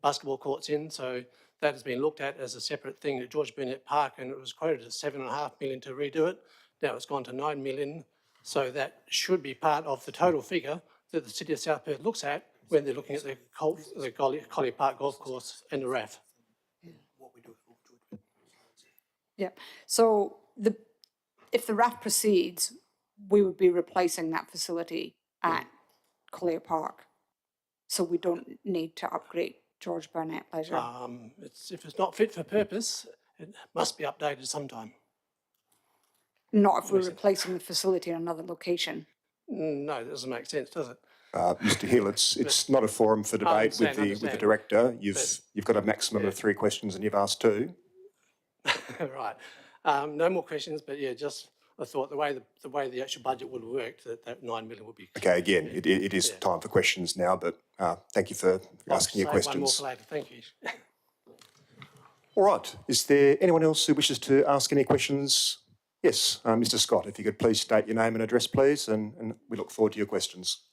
basketball courts in, so that has been looked at as a separate thing at George Burnett Park, and it was quoted as $7.5 million to redo it. Now it's gone to $9 million, so that should be part of the total figure that the City of South Perth looks at when they're looking at the Collier Park Golf Course and the RAF. Yeah, so if the RAF proceeds, we would be replacing that facility at Collier Park. So we don't need to upgrade George Burnett Leisure. If it's not fit for purpose, it must be updated sometime. Not if we're replacing the facility in another location. No, that doesn't make sense, does it? Mr. Hill, it's not a forum for debate with the director. You've got a maximum of 3 questions and you've asked 2. Right. No more questions, but yeah, just I thought the way the actual budget would work, that 9 million would be. Okay, again, it is time for questions now, but thank you for asking your questions. One more for later. Thank you. All right. Is there anyone else who wishes to ask any questions? Yes, Mr. Scott, if you could please state your name and address, please, and we look forward to your questions.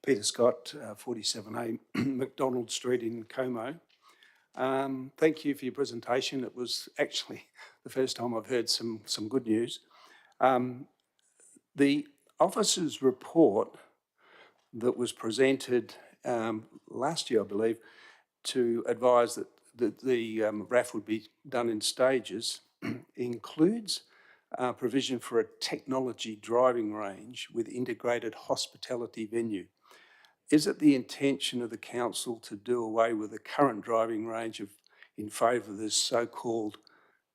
Peter Scott, 47A McDonald Street in Como. Thank you for your presentation. It was actually the first time I've heard some good news. The officer's report that was presented last year, I believe, to advise that the RAF would be done in stages includes provision for a technology driving range with integrated hospitality venue. Is it the intention of the council to do away with the current driving range in favour of this so-called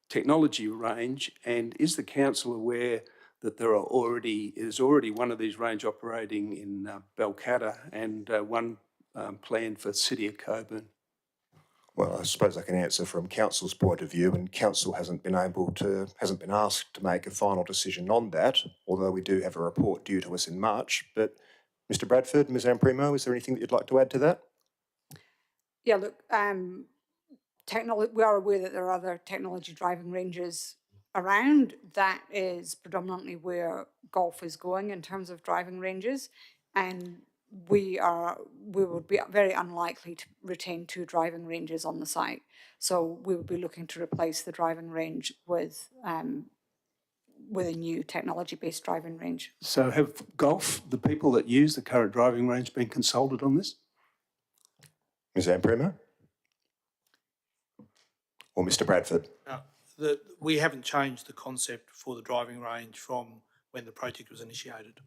technology range? And is the council aware that is already one of these range operating in Balcatta and one planned for City of Coburn? Well, I suppose I can answer from council's point of view, and council hasn't been asked to make a final decision on that, although we do have a report due to us in March. But Mr. Bradford, Ms. Amprimo, is there anything that you'd like to add to that? Yeah, look, we are aware that there are other technology driving ranges around. That is predominantly where golf is going in terms of driving ranges, and we would be very unlikely to retain 2 driving ranges on the site. So we would be looking to replace the driving range with a new technology-based driving range. So have the people that use the current driving range, been consulted on this? Ms. Amprimo? Or Mr. Bradford? We haven't changed the concept for the driving range from when the project was initiated.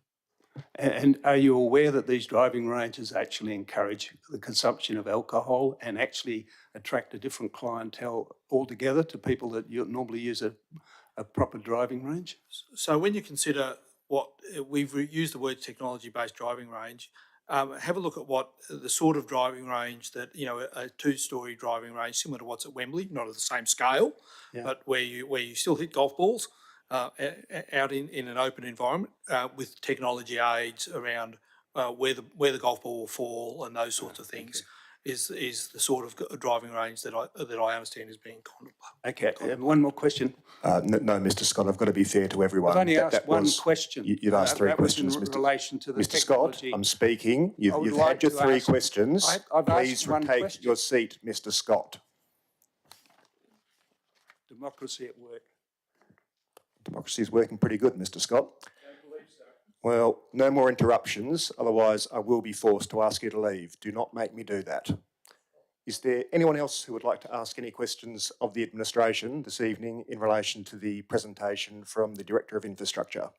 And are you aware that these driving ranges actually encourage the consumption of alcohol and actually attract a different clientele altogether to people that normally use a proper driving range? So when you consider what we've used the word technology-based driving range, have a look at what the sort of driving range that, a 2-storey driving range, similar to what's at Wembley, not at the same scale, but where you still hit golf balls out in an open environment with technology aids around where the golf ball will fall and those sorts of things. Is the sort of driving range that I understand is being contemplated. Okay, one more question. No, Mr. Scott, I've got to be fair to everyone. I've only asked one question. You've asked 3 questions, in relation to the Mr. Scott, I'm speaking. You've had your 3 questions. Please retake your seat, Mr. Scott. Democracy at work. Democracy is working pretty good, Mr. Scott. Well, no more interruptions, otherwise I will be forced to ask you to leave. Do not make me do that. Is there anyone else who would like to ask any questions of the administration this evening in relation to the presentation from the Director of Infrastructure?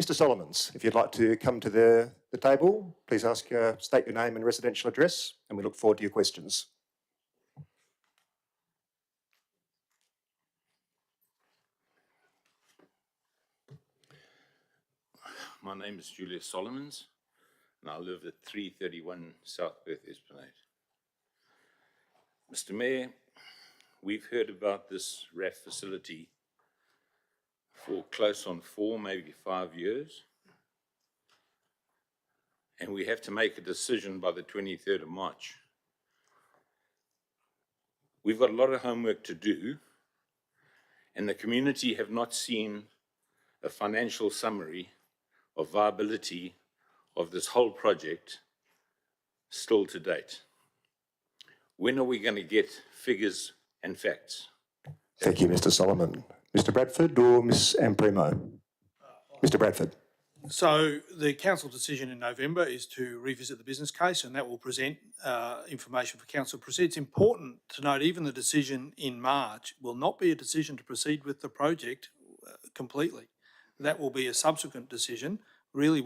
Mr. Solomons, if you'd like to come to the table, please state your name and residential address, and we look forward to your questions. My name is Julius Solomons, and I live at 331 South Perth Esplanade. Mr. Mayor, we've heard about this RAF facility for close on 4, maybe 5 years, and we have to make a decision by the 23rd of March. We've got a lot of homework to do, and the community have not seen a financial summary of viability of this whole project still to date. When are we going to get figures and facts? Thank you, Mr. Solomon. Mr. Bradford or Ms. Amprimo? Mr. Bradford. So the council decision in November is to revisit the business case, and that will present information for council to proceed. It's important to note even the decision in March will not be a decision to proceed with the project completely. That will be a subsequent decision. Really,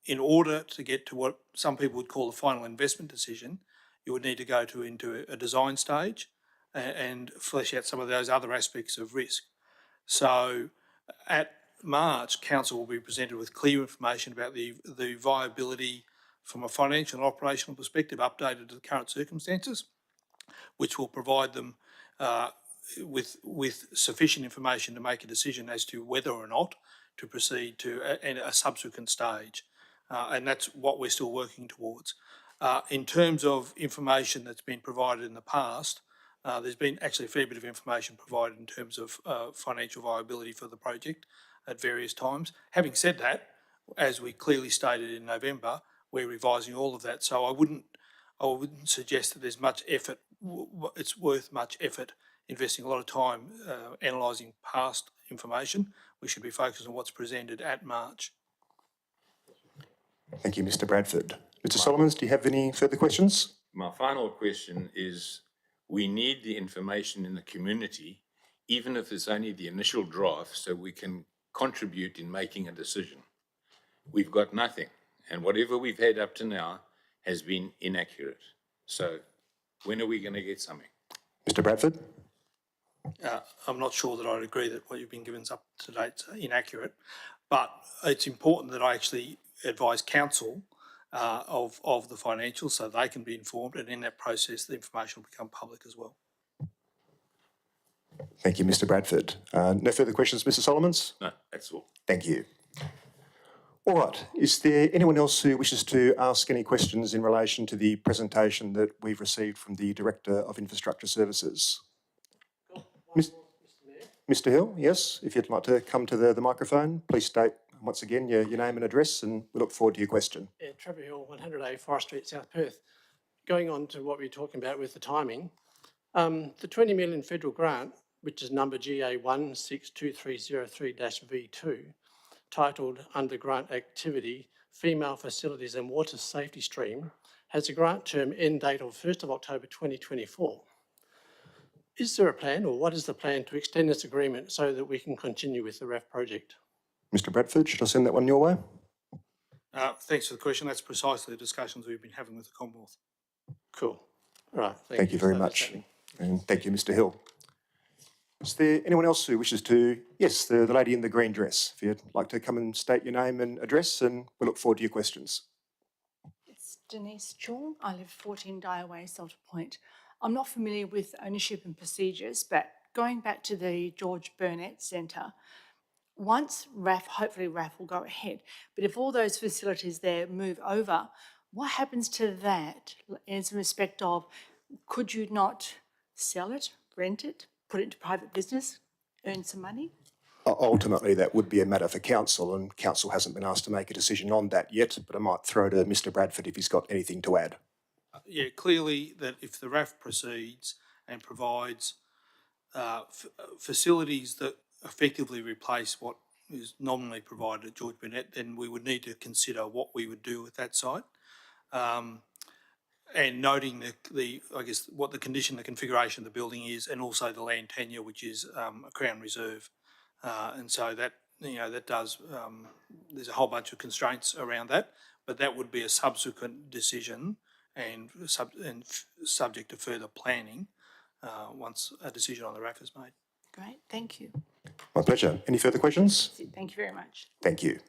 in order to get to what some people would call a final investment decision, you would need to go into a design stage and flesh out some of those other aspects of risk. So at March, council will be presented with clear information about the viability from a financial and operational perspective updated to the current circumstances, which will provide them with sufficient information to make a decision as to whether or not to proceed to a subsequent stage. And that's what we're still working towards. In terms of information that's been provided in the past, there's been actually a fair bit of information provided in terms of financial viability for the project at various times. Having said that, as we clearly stated in November, we're revising all of that. So I wouldn't suggest that there's much effort, it's worth much effort investing a lot of time analysing past information. We should be focused on what's presented at March. Thank you, Mr. Bradford. Mr. Solomons, do you have any further questions? My final question is, we need the information in the community, even if it's only the initial draft, so we can contribute in making a decision. We've got nothing, and whatever we've had up to now has been inaccurate. So when are we going to get something? Mr. Bradford? I'm not sure that I'd agree that what you've been given up to date is inaccurate, but it's important that I actually advise council of the financials so they can be informed, and in that process the information will become public as well. Thank you, Mr. Bradford. No further questions, Mr. Solomons? No, that's all. Thank you. All right, is there anyone else who wishes to ask any questions in relation to the presentation that we've received from the Director of Infrastructure Services? Mr. Hill, yes, if you'd like to come to the microphone, please state once again your name and address, and we look forward to your question. Yeah, Trevor Hill, 100A Forest Street, South Perth. Going on to what we were talking about with the timing, the 20 million federal grant, which is number GA162303-V2, titled under grant activity, Female Facilities and Water Safety Stream, has a grant term end date of 1st of October 2024. Is there a plan, or what is the plan to extend this agreement so that we can continue with the RAF project? Mr. Bradford, should I send that one your way? Thanks for the question. That's precisely the discussions we've been having with the Commonwealth. Cool. All right. Thank you very much. And thank you, Mr. Hill. Is there anyone else who wishes to? Yes, the lady in the green dress. If you'd like to come and state your name and address, and we look forward to your questions. It's Denise Chung. I live 14 Dyer Way, Salter Point. I'm not familiar with ownership and procedures, but going back to the George Burnett Centre, once RAF, hopefully RAF will go ahead, but if all those facilities there move over, what happens to that in respect of, could you not sell it, rent it, put it into private business, earn some money? Ultimately, that would be a matter for council, and council hasn't been asked to make a decision on that yet, but I might throw to Mr. Bradford if he's got anything to add. Yeah, clearly that if the RAF proceeds and provides facilities that effectively replace what is nominally provided at George Burnett, then we would need to consider what we would do with that site. And noting I guess what the configuration of the building is, and also the land tenure, which is a Crown Reserve. And so that, that does, there's a whole bunch of constraints around that, but that would be a subsequent decision and subject to further planning once a decision on the RAF is made. Great, thank you. My pleasure. Any further questions? Thank you very much. Thank you.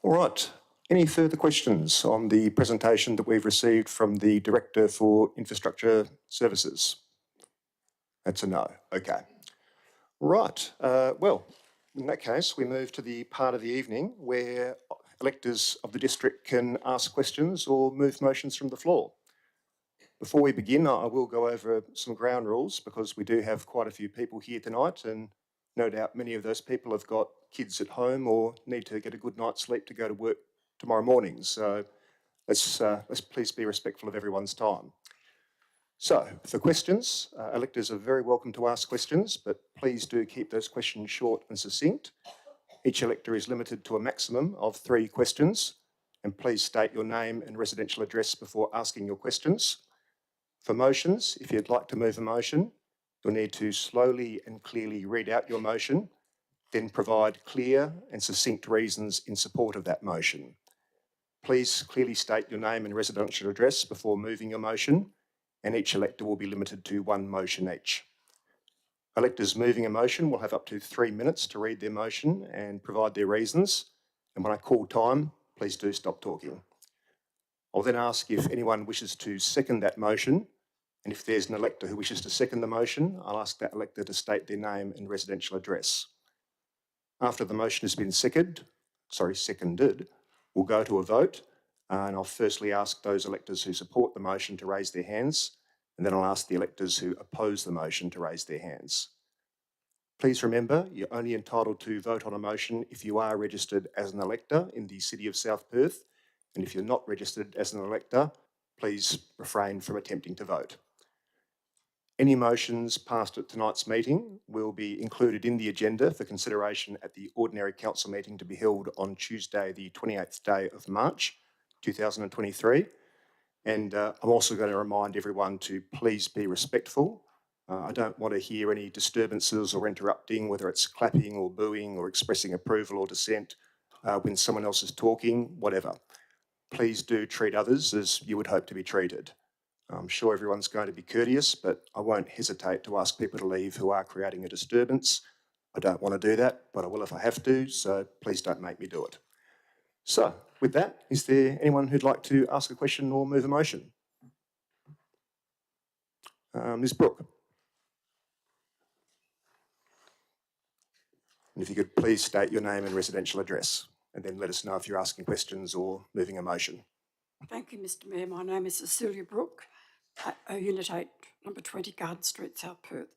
All right. Any further questions on the presentation that we've received from the Director for Infrastructure Services? That's a no. Okay. Right. Well, in that case, we move to the part of the evening where electors of the district can ask questions or move motions from the floor. Before we begin, I will go over some ground rules because we do have quite a few people here tonight, and no doubt many of those people have got kids at home or need to get a good night's sleep to go to work tomorrow morning. So let's please be respectful of everyone's time. So, for questions, electors are very welcome to ask questions, but please do keep those questions short and succinct. Each elector is limited to a maximum of 3 questions, and please state your name and residential address before asking your questions. For motions, if you'd like to move a motion, you'll need to slowly and clearly read out your motion, then provide clear and succinct reasons in support of that motion. Please clearly state your name and residential address before moving your motion, and each elector will be limited to 1 motion each. Electors moving a motion will have up to 3 minutes to read their motion and provide their reasons, and when I call time, please do stop talking. I'll then ask if anyone wishes to second that motion, and if there's an elector who wishes to second the motion, I'll ask that elector to state their name and residential address. After the motion has been seconded, we'll go to a vote, and I'll firstly ask those electors who support the motion to raise their hands, and then I'll ask the electors who oppose the motion to raise their hands. Please remember, you're only entitled to vote on a motion if you are registered as an elector in the City of South Perth, and if you're not registered as an elector, please refrain from attempting to vote. Any motions passed at tonight's meeting will be included in the agenda for consideration at the ordinary council meeting to be held on Tuesday, the 28th day of March, 2023. And I'm also going to remind everyone to please be respectful. I don't want to hear any disturbances or interrupting, whether it's clapping or booing or expressing approval or dissent when someone else is talking, whatever. Please do treat others as you would hope to be treated. I'm sure everyone's going to be courteous, but I won't hesitate to ask people to leave who are creating a disturbance. I don't want to do that, but I will if I have to, so please don't make me do it. So, with that, is there anyone who'd like to ask a question or move a motion? Ms. Brooke. And if you could please state your name and residential address, and then let us know if you're asking questions or moving a motion. Thank you, Mr Mayor. My name is Cecilia Brooke, Unit 8, number 20 Garden Street, South Perth.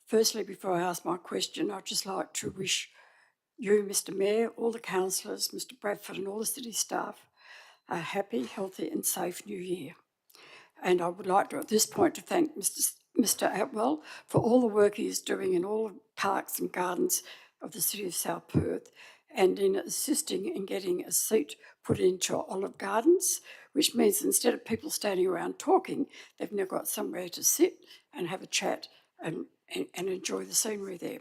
Firstly, before I ask my question, I'd just like to wish you, Mr Mayor, all the councillors, Mr Bradford and all the city staff a happy, healthy and safe new year. And I would like to, at this point, to thank Mr Atwell for all the work he is doing in all the parks and gardens of the City of South Perth, and in assisting in getting a seat put into Olive Gardens, which means instead of people standing around talking, they've now got somewhere to sit and have a chat and enjoy the scenery there.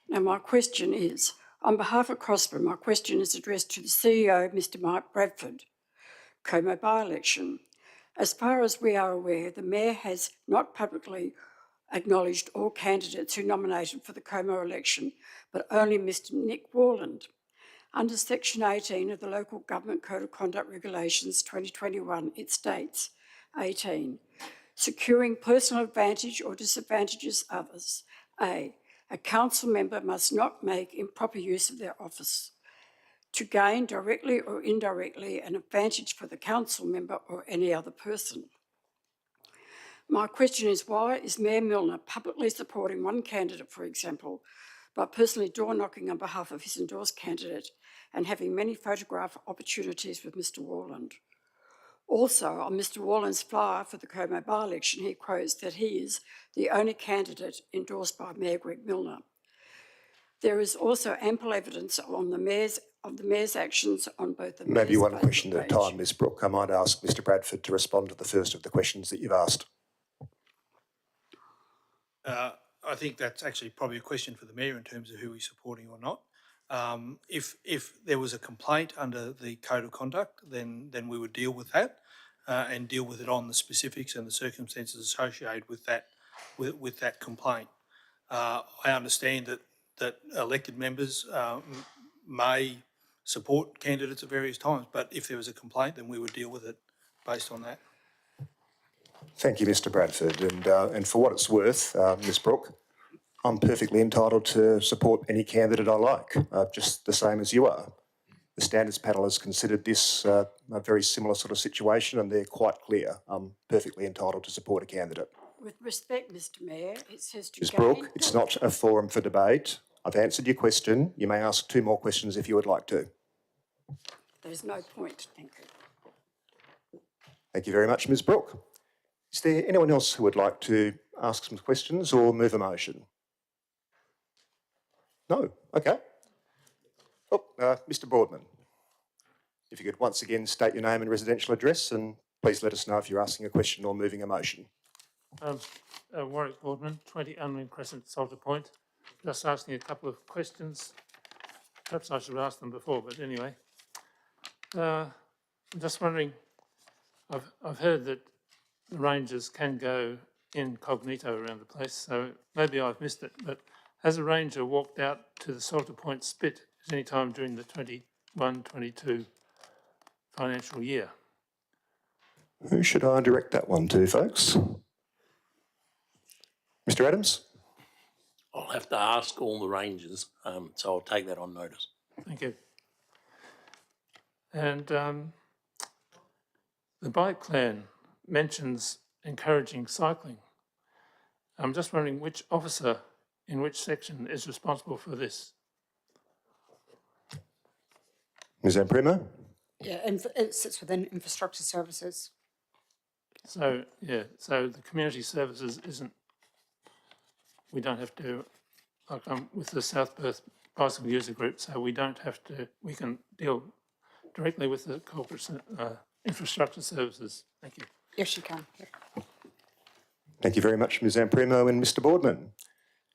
Now, my question is, on behalf of Crossburn, my question is addressed to the CEO, Mr Mike Bradford. Como by-election. As far as we are aware, the Mayor has not publicly acknowledged all candidates who nominated for the Como election, but only Mr Nick Warland. Under Section 18 of the Local Government Code of Conduct Regulations 2021, it states, 18, securing personal advantage or disadvantages others. A council member must not make improper use of their office to gain directly or indirectly an advantage for the council member or any other person. My question is, why is Mayor Milner publicly supporting one candidate, for example, by personally door-knocking on behalf of his endorsed candidate and having many photograph opportunities with Mr Warland? Also, on Mr Warland's flyer for the Como by-election, he quotes that he is the only candidate endorsed by Mayor Greg Milner. There is also ample evidence on the Mayor's actions on both the Maybe Mayor's one Facebook question at a page. time, Ms Brooke. I might ask Mr Bradford to respond to the first of the questions that you've asked. I think that's actually probably a question for the Mayor in terms of who he's supporting or not. If there was a complaint under the Code of Conduct, then we would deal with that and deal with it on the specifics and the circumstances associated with that complaint. I understand that elected members may support candidates at various times, but if there was a complaint, then we would deal with it based on that. Thank you, Mr Bradford. And for what it's worth, Ms Brooke, I'm perfectly entitled to support any candidate I like, just the same as you are. The Standards Panel has considered this a very similar sort of situation, and they're quite clear. I'm perfectly entitled to support a candidate. With respect, Mr Mayor, it says to Ms Brooke, it's not a forum for debate. I've answered your question. You may ask 2 more questions if you would like to. There's no point, thank you. Thank you very much, Ms Brooke. Is there anyone else who would like to ask some questions or move a motion? No? Okay. Oh, Mr. Boardman, if you could once again state your name and residential address, and please let us know if you're asking a question or moving a motion. Warwick Boardman, 20 Unwin Crescent, Salter Point. Just asking a couple of questions. Perhaps I should have asked them before, but anyway. I'm just wondering, I've heard that the rangers can go incognito around the place, so maybe I've missed it, but has a ranger walked out to the Salter Point spit at any time during the 21-22 financial year? Who should I direct that one to, folks? Mr. Adams? I'll have to ask all the rangers, so I'll take that on notice. Thank you. And the bike plan mentions encouraging cycling. I'm just wondering which officer in which section is responsible for this? Ms. Amprimo? Yeah, it sits within infrastructure services. So, yeah, so the community services isn't, we don't have to, like I'm with the South Perth Bicycle User Group, so we don't have to, we can deal directly with the corporate infrastructure services. Thank you. Yes, you can. Yeah. Thank you very much, Ms. Amprimo and Mr. Boardman.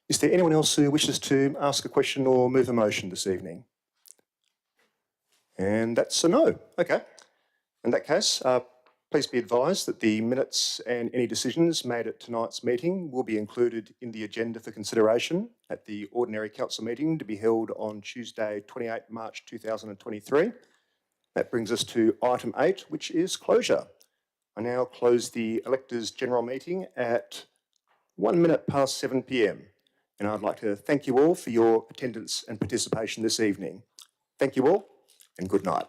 Is there anyone else who wishes to ask a question or move a motion this evening? And that's a no. Okay. In that case, please be advised that the minutes and any decisions made at tonight's meeting will be included in the agenda for consideration at the ordinary council meeting to be held on Tuesday, 28 March 2023. That brings us to item 8, which is closure. I now close the Electors General Meeting at 1 minute past 7 p.m. And I'd like to thank you all for your attendance and participation this evening. Thank you all and good night.